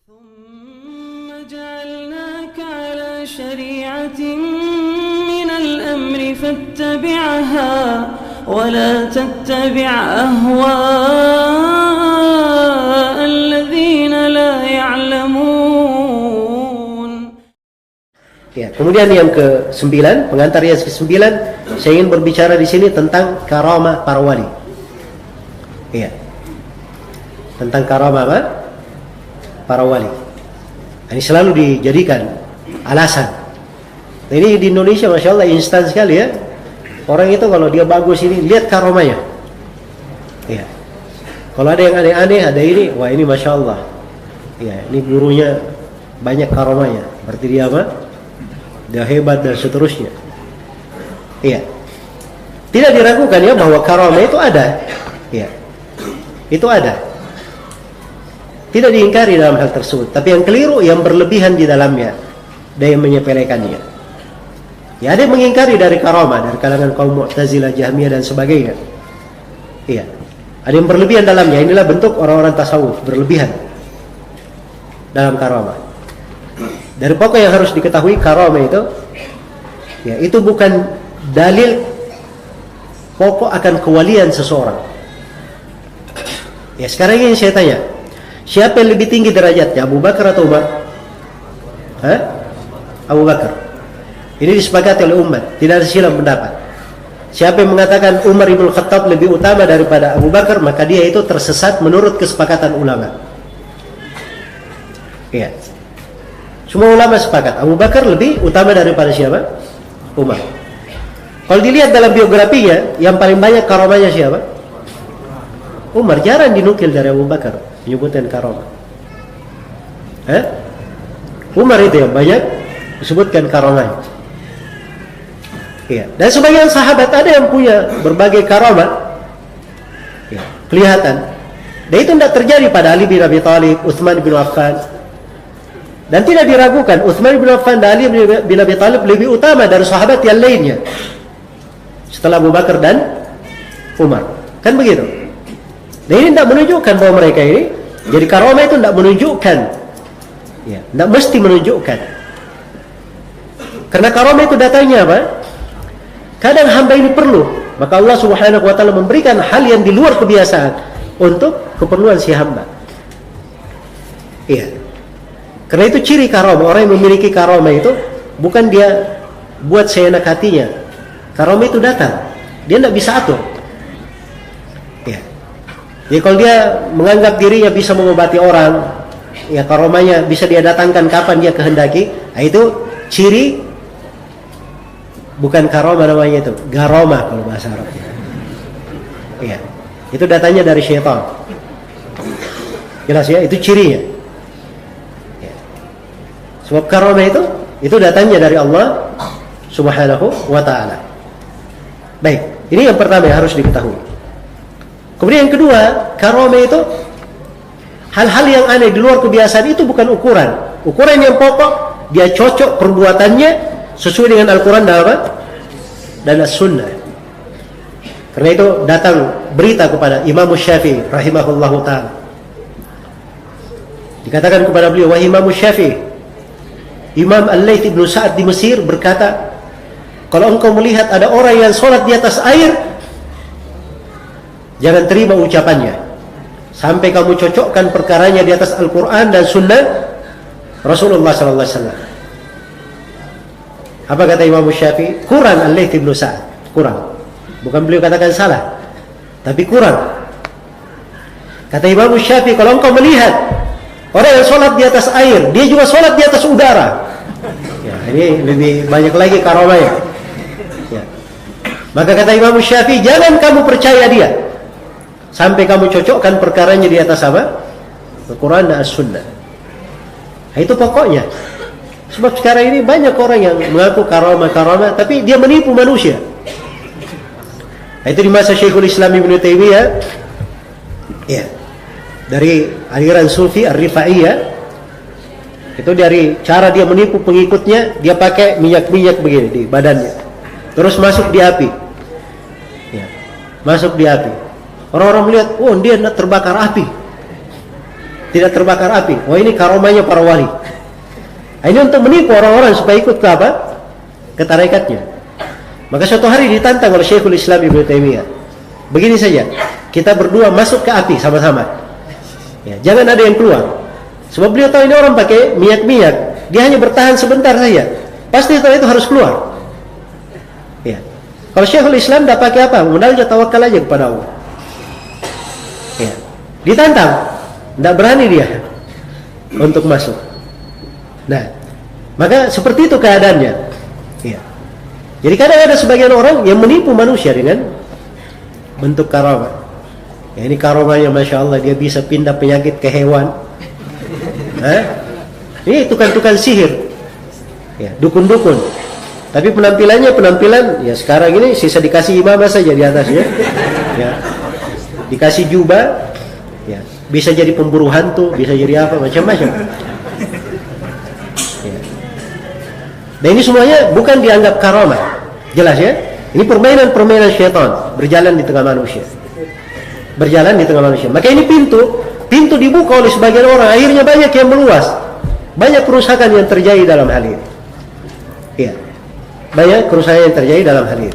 ثم جعلناك على شريعة من الأمر فاتبعها ولا تتبع أهواء الذين لا يعلمون. Ya, kemudian yang ke-9, pengantar yang ke-9, saya ingin berbicara di sini tentang karamah para wali. Ya. Tentang karamah apa? Para wali. Ini selalu dijadikan alasan. Nah, ini di Indonesia Masya Allah instan sekali ya. Orang itu kalau dia bagus ini, lihat karamahnya. Ya. Kalau ada yang aneh-aneh, ada ini, wah ini Masya Allah. Ya, ini gurunya banyak karamahnya. Berarti dia apa? Dia hebat dan seterusnya. Iya. Tidak diragukan ya bahwa karamah itu ada. Iya. Itu ada. Tidak diingkari dalam hal tersebut. Tapi yang keliru yang berlebihan di dalamnya dan yang menyepelekannya. Ya, ada yang mengingkari dari karamah dari kalangan kaum Mu'tazilah, Jahmiyah dan sebagainya. Iya. Ada yang berlebihan dalamnya. Inilah bentuk orang-orang tasawuf berlebihan dalam karamah. Dari pokok yang harus diketahui karamah itu, ya itu bukan dalil pokok akan kewalian seseorang. Ya sekarang ini saya tanya, siapa yang lebih tinggi derajatnya, Abu Bakar atau Umar? Abu Bakar. Ini disepakati oleh umat, tidak ada silang pendapat. Siapa yang mengatakan Umar ibn Khattab lebih utama daripada Abu Bakar, maka dia itu tersesat menurut kesepakatan ulama. Ya. Semua ulama sepakat Abu Bakar lebih utama daripada siapa? Umar. Kalau dilihat dalam biografinya, yang paling banyak karamahnya siapa? Umar. Jarang dinukil dari Abu Bakar menyebutkan karamah. Umar itu yang banyak disebutkan karamah. Iya. Dan sebagian sahabat ada yang punya berbagai karamah. Ya, kelihatan. Dan itu tidak terjadi pada Ali bin Abi Thalib, Utsman bin Affan. Dan tidak diragukan Utsman bin Affan dan Ali bin Abi Thalib lebih utama dari sahabat yang lainnya setelah Abu Bakar dan Umar. Kan begitu. Dan ini tidak menunjukkan bahwa mereka ini, jadi karamah itu tidak menunjukkan, ya, tidak mesti menunjukkan. Karena karamah itu datanya apa? Kadang hamba ini perlu, maka Allah Subhanahu wa taala memberikan hal yang di luar kebiasaan untuk keperluan si hamba. Iya. Karena itu ciri karamah, orang yang memiliki karamah itu bukan dia buat seenak hatinya. Karamah itu datang, dia tidak bisa atur. Ya. Jadi kalau dia menganggap dirinya bisa mengobati orang, ya karamahnya bisa dia datangkan kapan dia kehendaki, nah itu ciri bukan karamah namanya itu, garomah kalau bahasa Arab. Ya. Itu datanya dari syaitan. Jelas ya, itu cirinya. Sebab karamah itu datangnya dari Allah Subhanahu wa ta'ala. Baik, ini yang pertama yang harus diketahui. Kemudian yang kedua, karamah itu hal-hal yang aneh di luar kebiasaan itu bukan ukuran. Ukuran yang pokok, dia cocok perbuatannya sesuai dengan Al-Quran dan As-Sunnah. Karena itu datang berita kepada Imam Syafi'i rahimahullahu ta'ala. Dikatakan kepada beliau, wahai Imam Syafi'i, Imam Al-Layth ibn Sa'ad di Mesir berkata, kalau engkau melihat ada orang yang sholat di atas air, jangan terima ucapannya sampai kamu cocokkan perkaranya di atas Al-Quran dan Sunnah Rasulullah sallallahu alaihi wasallam. Apa kata Imam Syafi'i? Kurang Al-Layth ibn Sa'ad, kurang. Bukan beliau katakan salah, tapi kurang. Kata Imam Syafi'i, kalau engkau melihat orang yang sholat di atas air, dia juga sholat di atas udara. Ya, ini lebih banyak lagi karamahnya. Ya. Maka kata Imam Syafi'i, jangan kamu percaya dia sampai kamu cocokkan perkaranya di atas apa? Al-Quran dan As-Sunnah. Nah, itu pokoknya. Sebab sekarang ini banyak orang yang mengaku karamah, tapi dia menipu manusia. Nah, itu di masa Syekhul Islam Ibn Taimiyah. Ya. Dari aliran Sufi Ar-Rifaiyah, itu dari cara dia menipu pengikutnya, dia pakai minyak-minyak begini di badannya, terus masuk di api. Ya, masuk di api. Orang-orang melihat, oh dia nak terbakar api. tidak terbakar api. Oh, ini karomahnya para wali. Nah, ini untuk menipu orang-orang supaya ikut ke apa? Ke tarekatnya. Maka suatu hari ditantang oleh Syekhul Islam Ibnu Taimiyah. Begini saja, kita berdua masuk ke api sama-sama. Ya, jangan ada yang keluar. Sebab beliau tahu ini orang pakai minyak-minyak, dia hanya bertahan sebentar saja. Pasti setelah itu harus keluar. Ya. Kalau Syekhul Islam tidak pakai apa? Modal dia tawakal aja kepada Allah. Ya. Ditantang, tidak berani dia untuk masuk. Nah, maka seperti itu keadaannya. Ya. Jadi kadang ada sebagian orang yang menipu manusia dengan bentuk karamah. Ya, ini karamahnya Masya Allah, dia bisa pindah penyakit ke hewan. Ini tukang-tukang sihir, ya, dukun-dukun. Tapi penampilannya ya sekarang ini sisa dikasih imamah saja di atasnya, ya, dikasih jubah, ya, bisa jadi pemburu hantu, bisa jadi apa macam-macam. Ya. Dan ini semuanya bukan dianggap karamah, jelas ya. Ini permainan-permainan syaitan berjalan di tengah manusia, Maka ini pintu dibuka oleh sebagian orang, akhirnya banyak yang meluas, banyak kerusakan yang terjadi dalam hal ini. Ya, banyak kerusakan yang terjadi dalam hal ini.